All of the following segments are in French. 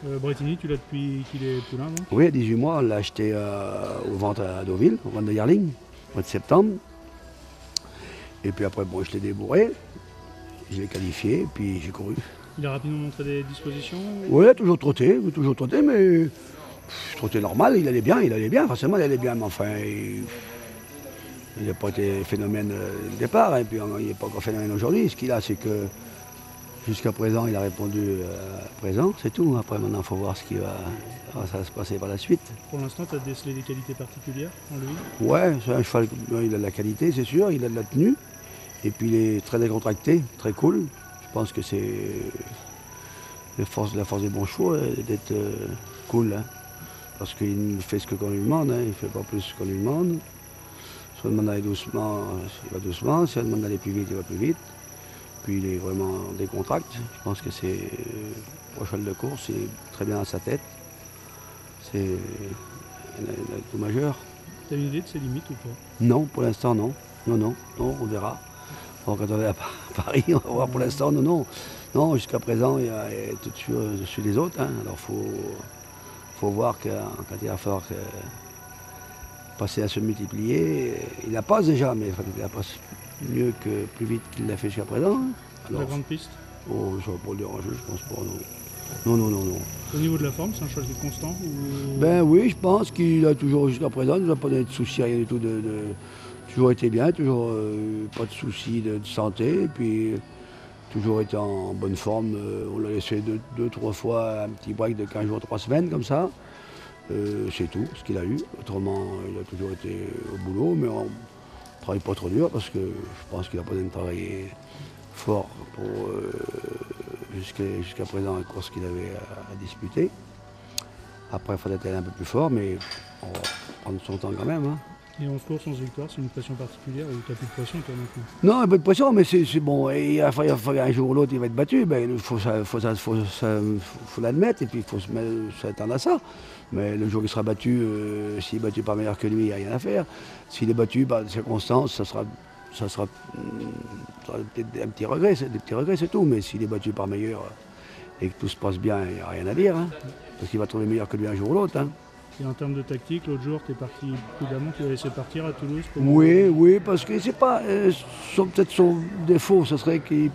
Bretigny, tu l'as depuis qu'il est poulain, donc? Oui, à 18 mois, on l'a acheté au ventre à Deauville, au ventre de Yarling, au mois de septembre. Et puis après, bon, je l'ai débourré, je l'ai qualifié, et puis j'ai couru. Il a rapidement montré des dispositions? Oui, toujours trotté, mais trotté normal, il allait bien, forcément il allait bien, mais enfin, il n'a pas été phénomène au départ, et puis il n'est pas encore phénomène aujourd'hui. Ce qu'il a, c'est que jusqu'à présent, il a répondu présent, c'est tout. Après, maintenant, il faut voir comment ça va se passer par la suite. Pour l'instant, tu as décelé des qualités particulières en lui? Ouais, c'est un cheval, il a de la qualité, c'est sûr, il a de la tenue, et puis il est très décontracté, très cool. Je pense que c'est la force des bons chevaux, d'être cool, hein, parce qu'il fait ce qu'on lui demande, hein, il ne fait pas plus ce qu'on lui demande. Si on demande d'aller doucement, il va doucement, si on demande d'aller plus vite, il va plus vite. Puis il est vraiment décontracté. Je pense que c'est un cheval de course, il est très bien à sa tête. C'est un tout majeur. Tu as une idée de ses limites ou pas? Non, pour l'instant, non. Non, on verra. Bon, quand on est à Paris, on va voir pour l'instant, non. Non, jusqu'à présent, il est tout dessus des autres. Hein. Alors, faut voir quand il va falloir passer à se multiplier. Il la passe déjà, mais il la passe mieux que plus vite qu'il l'a fait jusqu'à présent. Hein. Alors, La grande piste? oh, ça va pas le déranger, je pense pas, non. Non. Au niveau de la forme, c'est un cheval qui est constant ou... Ben oui, je pense qu'il a toujours, jusqu'à présent, il n'a pas donné de soucis, rien du tout. Toujours été bien, toujours pas de soucis de santé, et puis toujours été en bonne forme. On l'a laissé deux, trois fois un petit break de 15 jours, 3 semaines, comme ça. C'est tout ce qu'il a eu. Autrement, il a toujours été au boulot, mais on ne travaille pas trop dur parce que je pense qu'il n'a pas besoin de travailler fort pour jusqu'à présent la course qu'il avait à disputer. Après, il faudrait être un peu plus fort, mais on va prendre son temps quand même. Hein. Et 11 courses, 11 victoires, c'est une pression particulière ou tu n'as plus de pression toi non plus? Non, un peu de pression, mais c'est bon. Et il faut un jour ou l'autre, il va être battu. Ben, il faut l'admettre et puis il faut s'attendre à ça. Mais le jour où il sera battu, s'il est battu par meilleur que lui, il n'y a rien à faire. S'il est battu par des circonstances, ça sera peut-être un petit regret, des petits regrets, c'est tout. Mais s'il est battu par meilleur et que tout se passe bien, il n'y a rien à dire. Hein. Parce qu'il va trouver meilleur que lui un jour ou l'autre. Hein. Et en termes de tactique, l'autre jour, tu es parti prudemment, tu l'as laissé partir à Toulouse pour... Oui, parce que c'est pas. Peut-être son défaut, ce serait qu'il.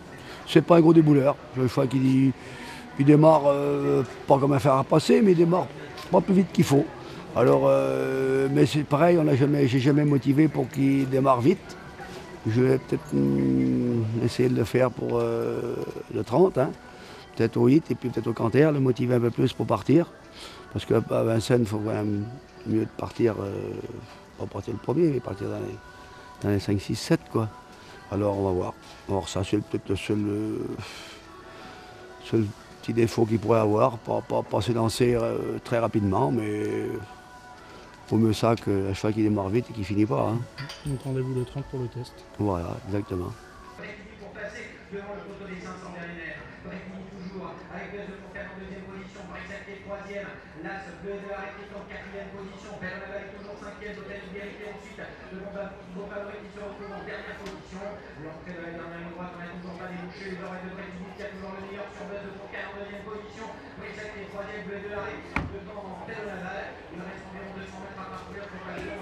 C'est pas un gros débouleur. Je crois qu'il démarre pas comme un fer à passer, mais il démarre pas plus vite qu'il faut. Alors, mais c'est pareil, j'ai jamais motivé pour qu'il démarre vite. Je vais peut-être essayer de le faire pour le 30, hein. Peut-être au 8 et puis peut-être au Canter, le motiver un peu plus pour partir. Parce qu'à Vincennes, il faut quand même mieux de partir, pas partir le premier, mais partir dans les 5, 6, 7 quoi. Alors on va voir. Alors ça c'est peut-être le seul petit défaut qu'il pourrait avoir, pas se lancer très rapidement, mais vaut mieux ça qu'un cheval qui démarre vite et qui finit pas. Hein. Donc rendez-vous le 30 pour le test. Voilà, exactement. Pour passer devant le poteau des 500 millénaires. Bretigny toujours avec deux pour faire en deuxième position. Brexit qui est troisième. L'As bleu de la qui est en quatrième position. Bernal est toujours cinquième. Hôtel Ibérique et ensuite le bon favori qui se retrouve en dernière position. L'entrée de la dernière ligne droite, on n'a toujours pas débouché les oreilles de Bretigny qui a toujours le meilleur sur Buzz pour 42e position. Brexit qui est troisième. Bleu de la devant Bernal. Il reste environ 200 mètres à parcourir pour passer.